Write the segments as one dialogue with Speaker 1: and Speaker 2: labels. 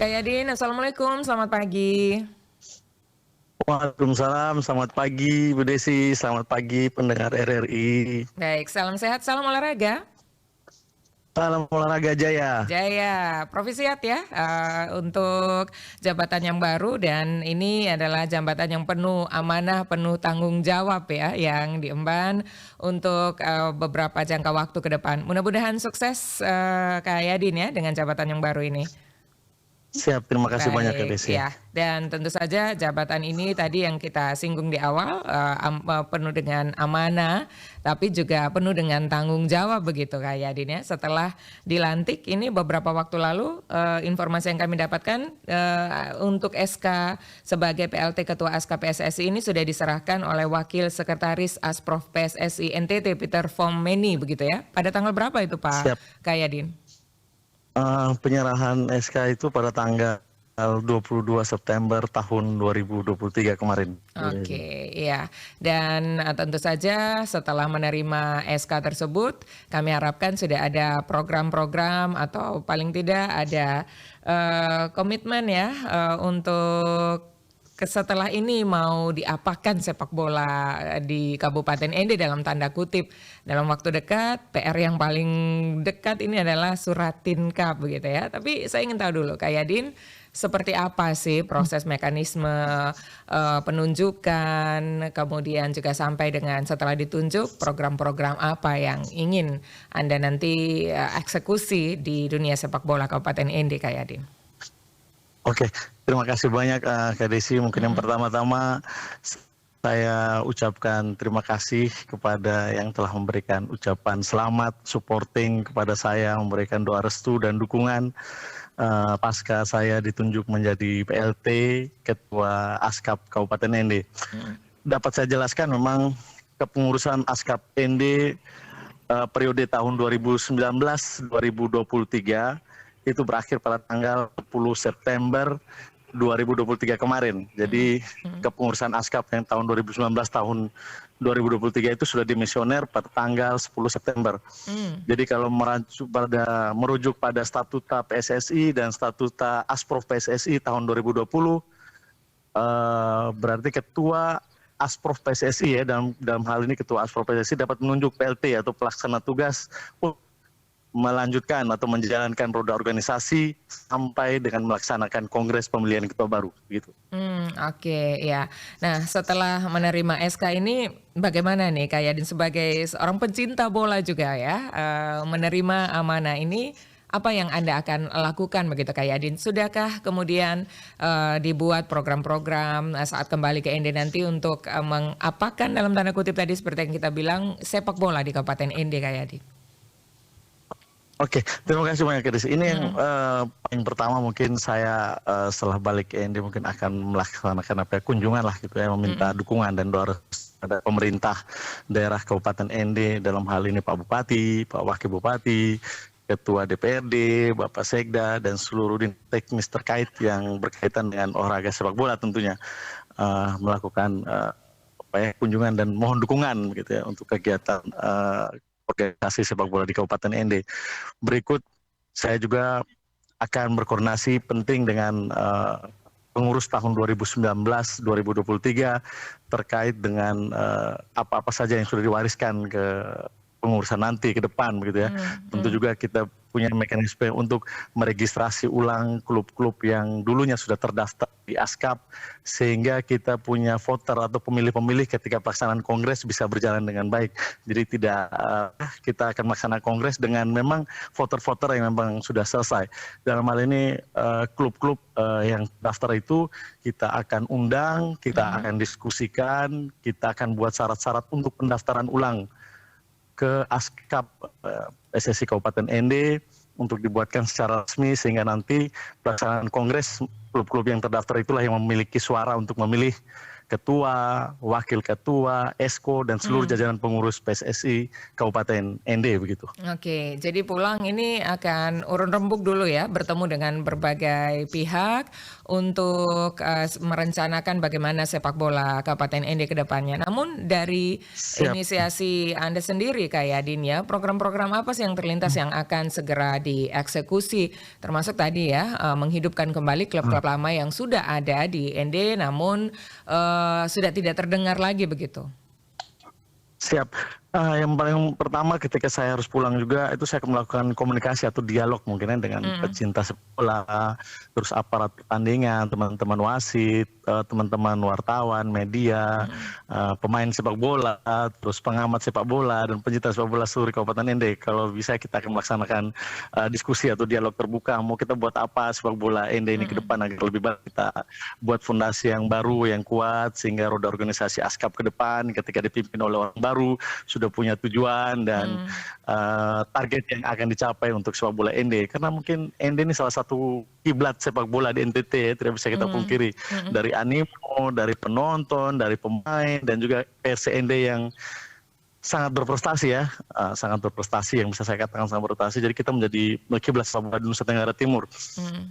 Speaker 1: Kak Yadin, Assalamualaikum, selamat pagi.
Speaker 2: Waalaikumsalam, selamat pagi Bu Desi, selamat pagi pendengar RRI.
Speaker 1: Baik, salam sehat, salam olahraga.
Speaker 2: Salam olahraga jaya.
Speaker 1: Jaya, Profi sehat ya untuk jabatan yang baru, dan ini adalah jabatan yang penuh amanah, penuh tanggung jawab ya yang diemban untuk beberapa jangka waktu ke depan. Mudah-mudahan sukses Kak Yadin ya dengan jabatan yang baru ini.
Speaker 2: Siap, terima kasih banyak Kak
Speaker 1: Baik,
Speaker 2: Desi.
Speaker 1: ya. Dan tentu saja jabatan ini tadi yang kita singgung di awal penuh dengan amanah, tapi juga penuh dengan tanggung jawab begitu Kak Yadin ya. Setelah dilantik ini beberapa waktu lalu, informasi yang kami dapatkan untuk SK sebagai PLT Ketua ASKA PSSI ini sudah diserahkan oleh Wakil Sekretaris Asprof PSSI NTT Peter Fommeni begitu ya. Pada tanggal berapa itu Pak
Speaker 2: Siap.
Speaker 1: Kak Yadin?
Speaker 2: Penyerahan SK itu pada tanggal 22 September tahun 2023 kemarin.
Speaker 1: Oke, iya. Dan tentu saja setelah menerima SK tersebut, kami harapkan sudah ada program-program atau paling tidak ada komitmen ya untuk setelah ini mau diapakan sepak bola di Kabupaten ND dalam tanda kutip dalam waktu dekat. PR yang paling dekat ini adalah Suratin Cup begitu ya. Tapi saya ingin tahu dulu Kak Yadin, seperti apa sih proses mekanisme penunjukan, kemudian juga sampai dengan setelah ditunjuk program-program apa yang ingin Anda nanti eksekusi di dunia sepak bola Kabupaten ND Kak Yadin?
Speaker 2: Oke, terima kasih banyak Kak Desi. Mungkin yang pertama-tama saya ucapkan terima kasih kepada yang telah memberikan ucapan selamat, supporting kepada saya, memberikan doa restu dan dukungan pasca saya ditunjuk menjadi PLT Ketua ASKAP Kabupaten ND. Dapat saya jelaskan memang kepengurusan ASKAP ND periode tahun 2019-2023 itu berakhir pada tanggal 10 September 2023 kemarin. Jadi kepengurusan ASKAP yang tahun 2019 tahun 2023 itu sudah dimisioner pada tanggal 10 September. Jadi kalau merujuk pada statuta PSSI dan statuta Asprof PSSI tahun 2020, berarti ketua Asprof PSSI ya, dalam hal ini ketua Asprof PSSI dapat menunjuk PLT atau pelaksana tugas melanjutkan atau menjalankan roda organisasi sampai dengan melaksanakan kongres pemilihan ketua baru gitu.
Speaker 1: Oke, ya. Nah, setelah menerima SK ini bagaimana nih Kak Yadin sebagai seorang pencinta bola juga ya, menerima amanah ini, apa yang Anda akan lakukan begitu Kak Yadin? Sudahkah kemudian dibuat program-program saat kembali ke ND nanti untuk mengapakan dalam tanda kutip tadi seperti yang kita bilang sepak bola di Kabupaten ND Kak Yadin?
Speaker 2: Oke, terima kasih banyak Kak Desi. Ini yang paling pertama mungkin saya setelah balik ke ND mungkin akan melaksanakan kunjungan lah gitu ya, meminta dukungan dan doa pada pemerintah daerah Kabupaten ND, dalam hal ini Pak Bupati, Pak Wakil Bupati, Ketua DPRD, Bapak Sekda, dan seluruh teknis terkait yang berkaitan dengan olahraga sepak bola tentunya melakukan kunjungan dan mohon dukungan gitu ya untuk kegiatan organisasi sepak bola di Kabupaten ND. Berikut saya juga akan berkoordinasi penting dengan pengurus tahun 2019-2023 terkait dengan apa-apa saja yang sudah diwariskan ke pengurusan nanti ke depan begitu ya. Tentu juga kita punya mekanisme untuk meregistrasi ulang klub-klub yang dulunya sudah terdaftar di ASKAP, sehingga kita punya voter atau pemilih-pemilih ketika pelaksanaan kongres bisa berjalan dengan baik. Jadi tidak kita akan melaksanakan kongres dengan memang voter-voter yang memang sudah selesai. Dalam hal ini klub-klub yang daftar itu kita akan undang, kita akan diskusikan, kita akan buat syarat-syarat untuk pendaftaran ulang ke ASKAP PSSI Kabupaten ND untuk dibuatkan secara resmi sehingga nanti pelaksanaan kongres klub-klub yang terdaftar itulah yang memiliki suara untuk memilih ketua, wakil ketua, esko dan seluruh jajaran pengurus PSSI Kabupaten ND begitu.
Speaker 1: Oke, jadi pulang ini akan urun rembuk dulu ya, bertemu dengan berbagai pihak untuk merencanakan bagaimana sepak bola Kabupaten ND ke depannya. Namun dari
Speaker 2: Siap.
Speaker 1: inisiasi Anda sendiri Kak Yadin ya, program-program apa sih yang terlintas yang akan segera dieksekusi? Termasuk tadi ya, menghidupkan kembali klub-klub lama yang sudah ada di ND namun sudah tidak terdengar lagi begitu.
Speaker 2: Siap. Yang paling pertama ketika saya harus pulang juga itu saya akan melakukan komunikasi atau dialog mungkin dengan pecinta sepak bola, terus aparat pertandingan, teman-teman wasit, teman-teman wartawan, media, pemain sepak bola, terus pengamat sepak bola dan pencinta sepak bola seluruh Kabupaten ND. Kalau bisa kita akan melaksanakan diskusi atau dialog terbuka. Mau kita buat apa sepak bola ND ini ke depan agar lebih baik, kita buat fondasi yang baru, yang kuat sehingga roda organisasi ASKAP ke depan ketika dipimpin oleh orang baru sudah punya tujuan dan target yang akan dicapai untuk sepak bola ND, karena mungkin ND ini salah satu kiblat sepak bola di NTT, tidak bisa kita pungkiri, dari animo, dari penonton, dari pemain dan juga PSND yang sangat berprestasi ya, sangat berprestasi, yang bisa saya katakan sangat berprestasi. Jadi kita menjadi kiblat sepak bola di Nusa Tenggara Timur.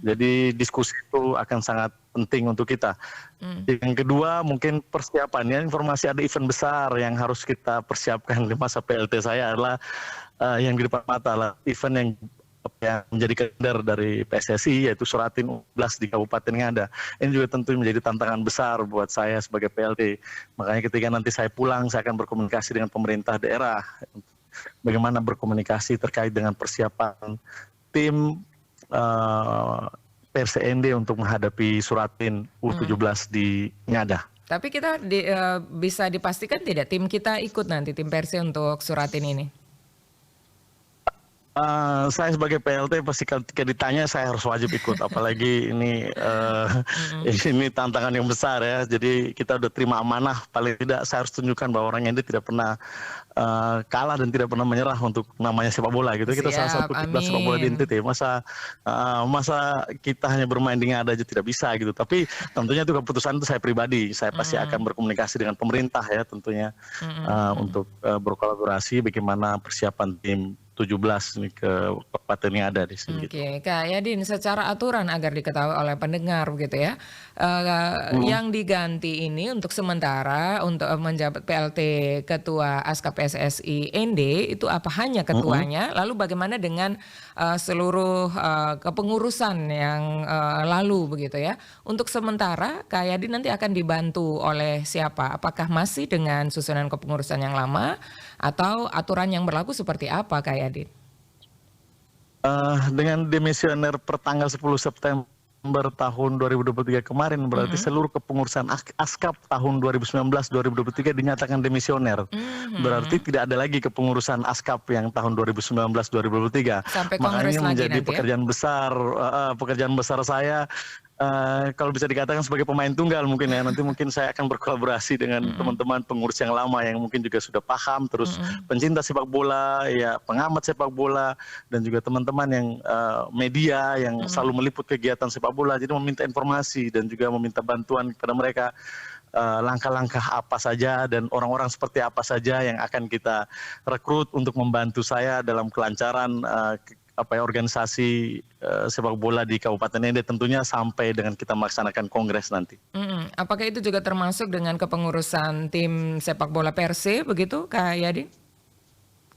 Speaker 2: Jadi diskusi itu akan sangat penting untuk kita. Yang kedua mungkin persiapannya, informasi ada event besar yang harus kita persiapkan di masa PLT saya adalah yang di depan mata lah, event yang menjadi kalender dari PSSI yaitu Suratin U17 di Kabupaten Ngada. Ini juga tentu menjadi tantangan besar buat saya sebagai PLT. Makanya ketika nanti saya pulang, saya akan berkomunikasi dengan pemerintah daerah. Bagaimana berkomunikasi terkait dengan persiapan tim PSND untuk menghadapi Suratin U17 di Ngada.
Speaker 1: Tapi kita bisa dipastikan tidak tim kita ikut nanti, tim Persi untuk Suratin ini?
Speaker 2: Saya sebagai PLT pasti ketika ditanya saya harus wajib ikut, apalagi ini tantangan yang besar ya. Jadi kita udah terima amanah, paling tidak saya harus tunjukkan bahwa orang ini tidak pernah kalah dan tidak pernah menyerah untuk namanya sepak bola gitu. Kita salah satu kiblat sepak bola di NTT. Masa kita hanya bermain di Ngada aja tidak bisa gitu. Tapi tentunya itu keputusan itu saya pribadi. Saya pasti akan berkomunikasi dengan pemerintah ya tentunya untuk berkolaborasi bagaimana persiapan tim 17 ini ke Kabupaten yang ada di sini.
Speaker 1: Oke, Kak Yadin, secara aturan agar diketahui oleh pendengar begitu ya, yang diganti ini untuk sementara untuk menjabat PLT Ketua ASKAP PSSI ND itu apa hanya ketuanya? Lalu bagaimana dengan seluruh kepengurusan yang lalu begitu ya? Untuk sementara Kak Yadin nanti akan dibantu oleh siapa? Apakah masih dengan susunan kepengurusan yang lama atau aturan yang berlaku seperti apa Kak Yadin?
Speaker 2: Dengan demisioner per tanggal 10 September tahun 2023 kemarin, berarti seluruh kepengurusan ASKAP tahun 2019-2023 dinyatakan demisioner. Berarti tidak ada lagi kepengurusan ASKAP yang tahun 2019-2023.
Speaker 1: Sampai
Speaker 2: makanya
Speaker 1: kongres
Speaker 2: menjadi
Speaker 1: lagi nanti
Speaker 2: pekerjaan besar saya. Kalau bisa dikatakan sebagai pemain tunggal mungkin ya, nanti mungkin saya akan berkolaborasi dengan teman-teman pengurus yang lama yang mungkin juga sudah paham, terus pencinta sepak bola, ya pengamat sepak bola, dan juga teman-teman yang media yang selalu meliput kegiatan sepak bola, jadi meminta informasi dan juga meminta bantuan kepada mereka, langkah-langkah apa saja dan orang-orang seperti apa saja yang akan kita rekrut untuk membantu saya dalam kelancaran organisasi sepak bola di Kabupaten ND tentunya sampai dengan kita melaksanakan kongres nanti.
Speaker 1: Apakah itu juga termasuk dengan kepengurusan tim sepak bola Perse begitu Kak Yadi?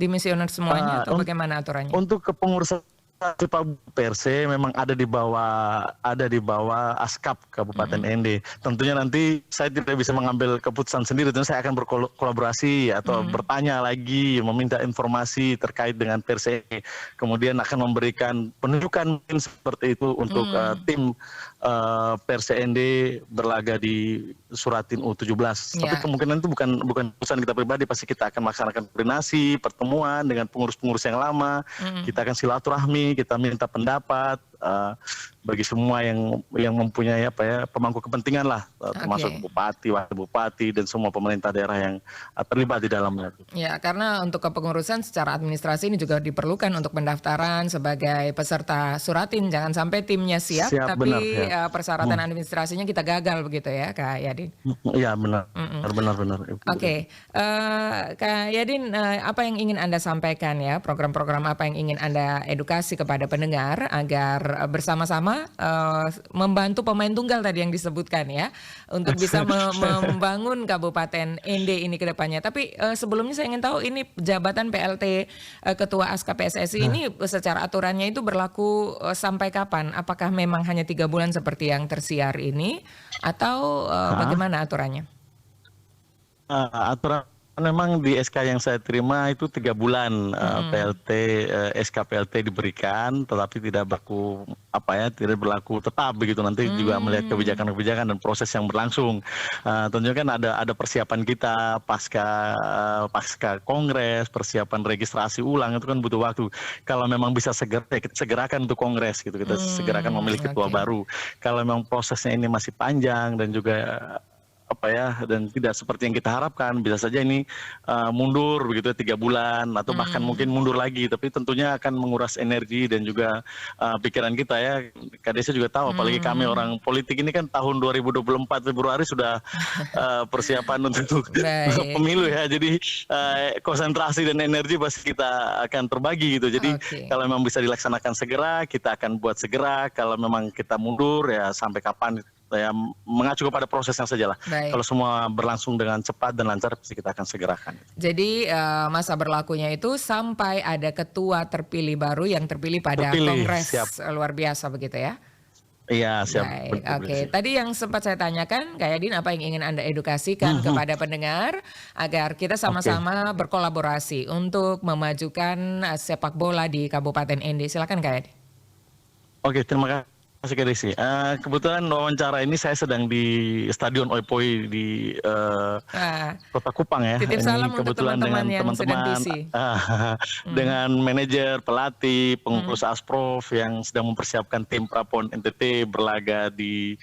Speaker 1: Dimisioner semuanya atau bagaimana aturannya?
Speaker 2: Untuk kepengurusan sepak bola Perse memang ada di bawah ASKAP Kabupaten ND. Tentunya nanti saya tidak bisa mengambil keputusan sendiri, tentu saya akan berkolaborasi atau bertanya lagi, meminta informasi terkait dengan Perse. Kemudian akan memberikan penunjukan seperti itu untuk tim Perse ND berlaga di Suratin U17. Tapi kemungkinan itu bukan keputusan kita pribadi, pasti kita akan melaksanakan koordinasi, pertemuan dengan pengurus-pengurus yang lama. Kita akan silaturahmi, kita minta pendapat bagi semua yang mempunyai pemangku kepentingan lah, termasuk
Speaker 1: Oke.
Speaker 2: bupati, wakil bupati dan semua pemerintah daerah yang terlibat di dalamnya.
Speaker 1: Ya, karena untuk kepengurusan secara administrasi ini juga diperlukan untuk pendaftaran sebagai peserta Suratin. Jangan sampai timnya siap,
Speaker 2: Siap, benar
Speaker 1: tapi
Speaker 2: ya.
Speaker 1: persyaratan administrasinya kita gagal begitu ya, Kak Yadin.
Speaker 2: Iya benar,
Speaker 1: Mm-mm.
Speaker 2: benar.
Speaker 1: Oke, Kak Yadin, apa yang ingin Anda sampaikan ya? Program-program apa yang ingin Anda edukasi kepada pendengar agar bersama-sama membantu pemain tunggal tadi yang disebutkan ya, untuk bisa membangun Kabupaten Ende ini ke depannya. Tapi sebelumnya saya ingin tahu ini jabatan PLT Ketua ASKA PSSI ini secara aturannya itu berlaku sampai kapan? Apakah memang hanya 3 bulan seperti yang tersiar ini, atau bagaimana aturannya?
Speaker 2: Aturan memang di SK yang saya terima itu 3 bulan PLT, SK PLT diberikan, tetapi tidak berlaku tidak berlaku tetap begitu, nanti juga melihat kebijakan-kebijakan dan proses yang berlangsung. Tentunya kan ada persiapan kita pasca kongres, persiapan registrasi ulang itu kan butuh waktu. Kalau memang bisa segera, kita segerakan untuk kongres gitu, kita segerakan memilih ketua
Speaker 1: Oke.
Speaker 2: baru. Kalau memang prosesnya ini masih panjang dan juga dan tidak seperti yang kita harapkan, bisa saja ini mundur begitu 3 bulan atau bahkan mungkin mundur lagi, tapi tentunya akan menguras energi dan juga pikiran kita ya. Kak Desi juga tahu, apalagi kami orang politik ini kan tahun 2024 Februari sudah persiapan untuk
Speaker 1: Baik.
Speaker 2: pemilu ya, jadi konsentrasi dan energi pasti kita akan terbagi gitu. Jadi
Speaker 1: Oke.
Speaker 2: kalau memang bisa dilaksanakan segera, kita akan buat segera. Kalau memang kita mundur ya sampai kapan, ya mengacu kepada prosesnya saja lah.
Speaker 1: Baik.
Speaker 2: Kalau semua berlangsung dengan cepat dan lancar, pasti kita akan segerakan.
Speaker 1: Jadi masa berlakunya itu sampai ada ketua terpilih baru yang terpilih pada kongres
Speaker 2: siap.
Speaker 1: luar biasa begitu ya?
Speaker 2: Iya, siap.
Speaker 1: Baik,
Speaker 2: Betul,
Speaker 1: oke.
Speaker 2: Desi.
Speaker 1: Tadi yang sempat saya tanyakan, Kak Yadin, apa yang ingin Anda edukasikan kepada pendengar agar kita sama-sama berkolaborasi untuk memajukan sepak bola di Kabupaten Ende. Silakan, Kak Yadin.
Speaker 2: Oke, terima kasih Kak Desi. Kebetulan wawancara ini saya sedang di Stadion Oipoi di
Speaker 1: Nah,
Speaker 2: Kota Kupang ya.
Speaker 1: titip
Speaker 2: Ini
Speaker 1: salam untuk
Speaker 2: kebetulan
Speaker 1: teman-teman
Speaker 2: dengan
Speaker 1: yang sedang
Speaker 2: teman-teman,
Speaker 1: busy.
Speaker 2: dengan manajer, pelatih, pengurus Asprof yang sedang mempersiapkan tim Prapon NTT berlaga di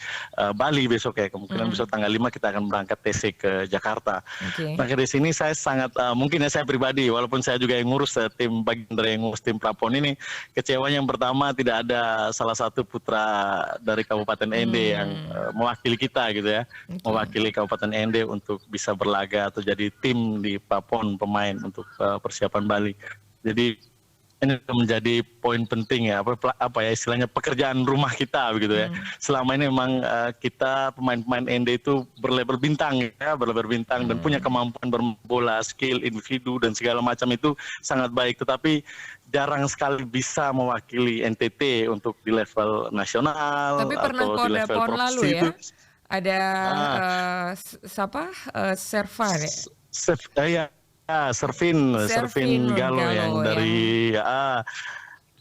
Speaker 2: Bali besok ya. Kemungkinan besok tanggal 5 kita akan berangkat TC ke Jakarta.
Speaker 1: Oke.
Speaker 2: Nah, di sini saya sangat mungkin ya saya pribadi, walaupun saya juga yang ngurus tim bagian dari yang ngurus tim Prapon ini, kecewanya yang pertama tidak ada salah satu putra dari Kabupaten Ende yang mewakili kita gitu ya, mewakili Kabupaten Ende untuk bisa berlaga atau jadi tim di Prapon pemain untuk persiapan Bali. Jadi ini menjadi poin penting ya, istilahnya pekerjaan rumah kita begitu ya. Selama ini memang kita pemain-pemain Ende itu berlabel bintang ya, berlabel bintang dan punya kemampuan berbola, skill individu dan segala macam itu sangat baik, tetapi jarang sekali bisa mewakili NTT untuk di level nasional
Speaker 1: Tapi pernah
Speaker 2: atau di level
Speaker 1: PON lalu
Speaker 2: provinsi itu.
Speaker 1: ya, ada
Speaker 2: Ah,
Speaker 1: siapa? Serva ya?
Speaker 2: Servin
Speaker 1: Servin
Speaker 2: Galo yang
Speaker 1: Galo
Speaker 2: dari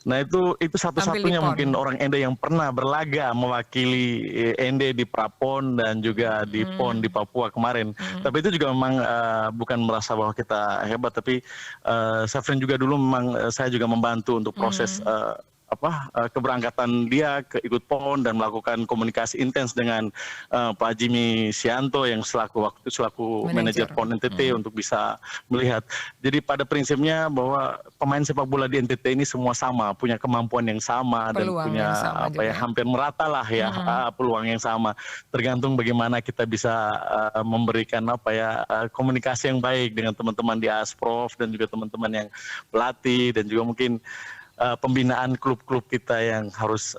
Speaker 2: nah itu
Speaker 1: tampil di
Speaker 2: satu-satunya
Speaker 1: PON.
Speaker 2: mungkin orang Ende yang pernah berlaga mewakili Ende di Prapon dan juga di PON di Papua kemarin. Tapi itu juga memang bukan merasa bahwa kita hebat, tapi Safrin juga dulu memang saya juga membantu untuk proses keberangkatan dia ke ikut PON dan melakukan komunikasi intens dengan Pak Jimmy Sianto yang selaku manajer PON NTT untuk bisa melihat. Jadi pada prinsipnya bahwa pemain sepak bola di NTT ini semua sama, punya kemampuan yang sama dan
Speaker 1: Peluang
Speaker 2: punya
Speaker 1: yang sama juga.
Speaker 2: hampir merata lah ya, peluang yang sama. Tergantung bagaimana kita bisa memberikan komunikasi yang baik dengan teman-teman di Asprof dan juga teman-teman yang pelatih dan juga mungkin pembinaan klub-klub kita yang harus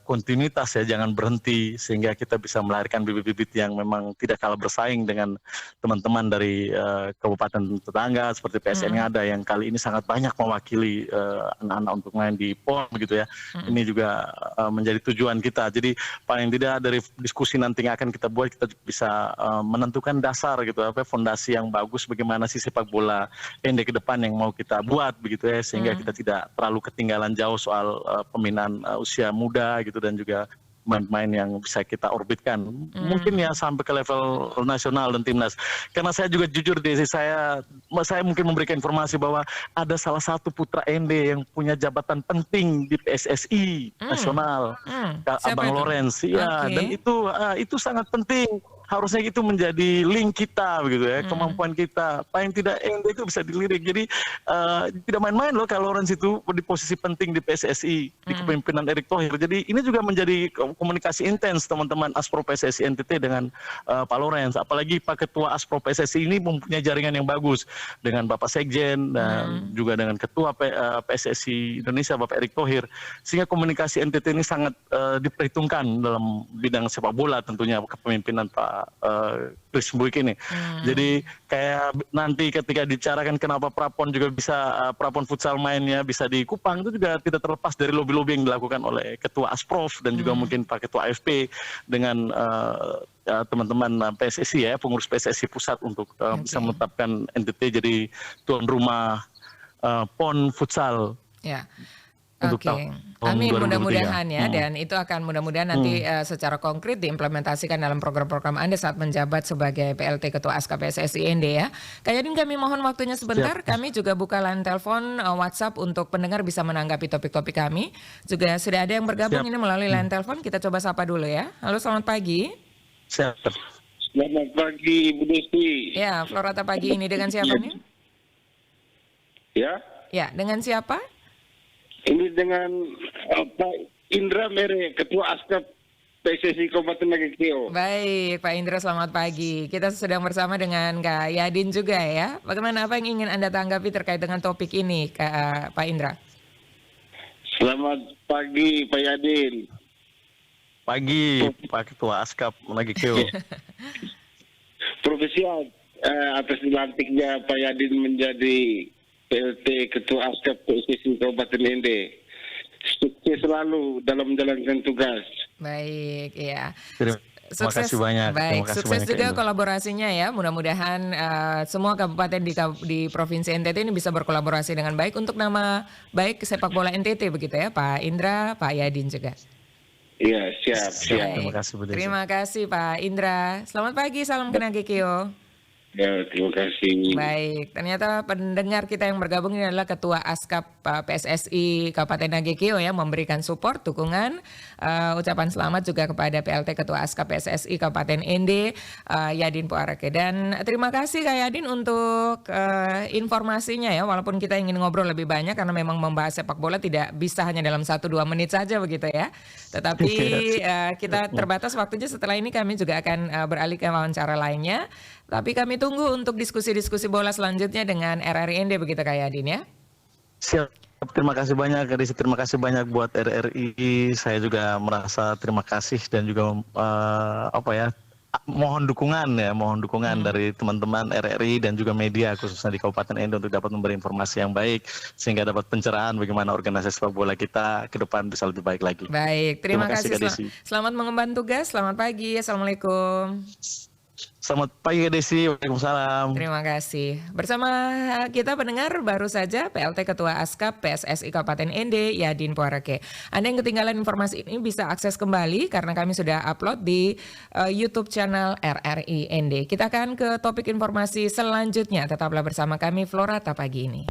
Speaker 2: kontinuitas ya, jangan berhenti, sehingga kita bisa melahirkan bibit-bibit yang memang tidak kalah bersaing dengan teman-teman dari kabupaten tetangga seperti PSN Ngada yang kali ini sangat banyak mewakili anak-anak untuk main di PON begitu ya. Ini juga menjadi tujuan kita. Jadi paling tidak dari diskusi nanti yang akan kita buat, kita bisa menentukan dasar gitu, fondasi yang bagus bagaimana sih sepak bola Ende ke depan yang mau kita buat begitu ya, sehingga kita tidak terlalu ketinggalan jauh soal pembinaan usia muda gitu dan juga pemain-pemain yang bisa kita orbitkan. Mungkin ya sampai ke level nasional dan timnas. Karena saya juga jujur Desi, saya mungkin memberikan informasi bahwa ada salah satu putra ND yang punya jabatan penting di PSSI nasional,
Speaker 1: Siapa
Speaker 2: Abang
Speaker 1: itu?
Speaker 2: Lawrence. Ya, dan
Speaker 1: Oke.
Speaker 2: itu sangat penting. Harusnya itu menjadi link kita begitu ya, kemampuan kita. Paling tidak ND itu bisa dilirik. Jadi tidak main-main loh kalau Lawrence itu di posisi penting di PSSI di kepemimpinan Erick Thohir. Jadi ini juga menjadi komunikasi intens teman-teman Aspro PSSI NTT dengan Pak Lawrence. Apalagi Pak Ketua Aspro PSSI ini mempunyai jaringan yang bagus dengan Bapak Sekjen dan juga dengan Ketua PSSI Indonesia Bapak Erick Thohir. Sehingga komunikasi NTT ini sangat diperhitungkan dalam bidang sepak bola tentunya kepemimpinan Pak Chris Buik ini. Jadi kayak nanti ketika dibicarakan kenapa Prapon juga bisa Prapon futsal mainnya bisa di Kupang, itu juga tidak terlepas dari lobby-lobby yang dilakukan oleh Ketua Asprof dan juga mungkin Pak Ketua AFP dengan teman-teman PSSI ya, pengurus PSSI pusat untuk bisa menetapkan NTT jadi tuan rumah PON futsal.
Speaker 1: Ya.
Speaker 2: Untuk
Speaker 1: Oke,
Speaker 2: tahun
Speaker 1: amin
Speaker 2: 2023.
Speaker 1: mudah-mudahan ya, dan itu akan mudah-mudahan nanti secara konkret diimplementasikan dalam program-program Anda saat menjabat sebagai PLT Ketua ASKA PSSI ND ya. Kak Yadin, kami mohon waktunya sebentar, kami juga buka line telepon WhatsApp untuk pendengar bisa menanggapi topik-topik kami. Juga sudah ada yang bergabung ini melalui line telepon, kita coba sapa dulu ya. Halo, selamat pagi.
Speaker 2: Siap.
Speaker 3: Selamat pagi, Bu Desi.
Speaker 1: Ya, Florata pagi ini dengan siapa nih?
Speaker 3: Ya,
Speaker 1: Ya, dengan siapa?
Speaker 3: ini dengan Pak Indra Mere, Ketua Askap PSSI Kabupaten Nagekeo.
Speaker 1: Baik, Pak Indra, selamat pagi. Kita sedang bersama dengan Kak Yadin juga ya. Bagaimana, apa yang ingin Anda tanggapi terkait dengan topik ini, Pak Indra?
Speaker 3: Selamat pagi, Pak Yadin.
Speaker 2: Pagi Pak Ketua Askap Nagekeo.
Speaker 3: Profesional atas dilantiknya Pak Yadin menjadi PLT Ketua Askap PSSI Kabupaten ND. Sukses selalu dalam menjalankan tugas.
Speaker 1: Baik, ya.
Speaker 2: Terima kasih banyak.
Speaker 1: Baik,
Speaker 2: Terima kasih
Speaker 1: sukses
Speaker 2: banyak,
Speaker 1: juga
Speaker 2: Indo.
Speaker 1: kolaborasinya ya. Mudah-mudahan semua kabupaten di Provinsi NTT ini bisa berkolaborasi dengan baik untuk nama baik sepak bola NTT begitu ya, Pak Indra, Pak Yadin juga.
Speaker 3: Iya, siap.
Speaker 2: Terima kasih, Bu Desi.
Speaker 1: Terima kasih Pak Indra. Selamat pagi, salam kenal Kikio.
Speaker 3: Ya, terima kasih.
Speaker 1: Baik, ternyata pendengar kita yang bergabung ini adalah Ketua Askap PSSI Kabupaten Nagekeo ya, memberikan support, dukungan, ucapan selamat juga kepada PLT Ketua Askap PSSI Kabupaten ND, Yadin Puareke. Dan terima kasih Kak Yadin untuk informasinya ya, walaupun kita ingin ngobrol lebih banyak karena memang membahas sepak bola tidak bisa hanya dalam 1-2 menit saja begitu ya. Tetapi kita terbatas waktunya, setelah ini kami juga akan beralih ke wawancara lainnya. Tapi kami tunggu untuk diskusi-diskusi bola selanjutnya dengan RRI ND begitu Kak Yadin ya.
Speaker 2: Siap. Terima kasih banyak, Desi. Terima kasih banyak buat RRI. Saya juga merasa terima kasih dan juga mohon dukungan dari teman-teman RRI dan juga media khususnya di Kabupaten ND untuk dapat memberi informasi yang baik sehingga dapat pencerahan bagaimana organisasi sepak bola kita ke depan bisa lebih baik lagi.
Speaker 1: Baik, terima kasih.
Speaker 2: Kak Desi.
Speaker 1: Selamat mengemban tugas. Selamat pagi. Assalamualaikum.
Speaker 2: Selamat pagi Desi, waalaikumsalam.
Speaker 1: Terima kasih. Bersama kita pendengar baru saja PLT Ketua Askap PSSI Kabupaten ND Yadin Puareke. Anda yang ketinggalan informasi ini bisa akses kembali karena kami sudah upload di YouTube channel RRI ND. Kita akan ke topik informasi selanjutnya. Tetaplah bersama kami Florata pagi ini.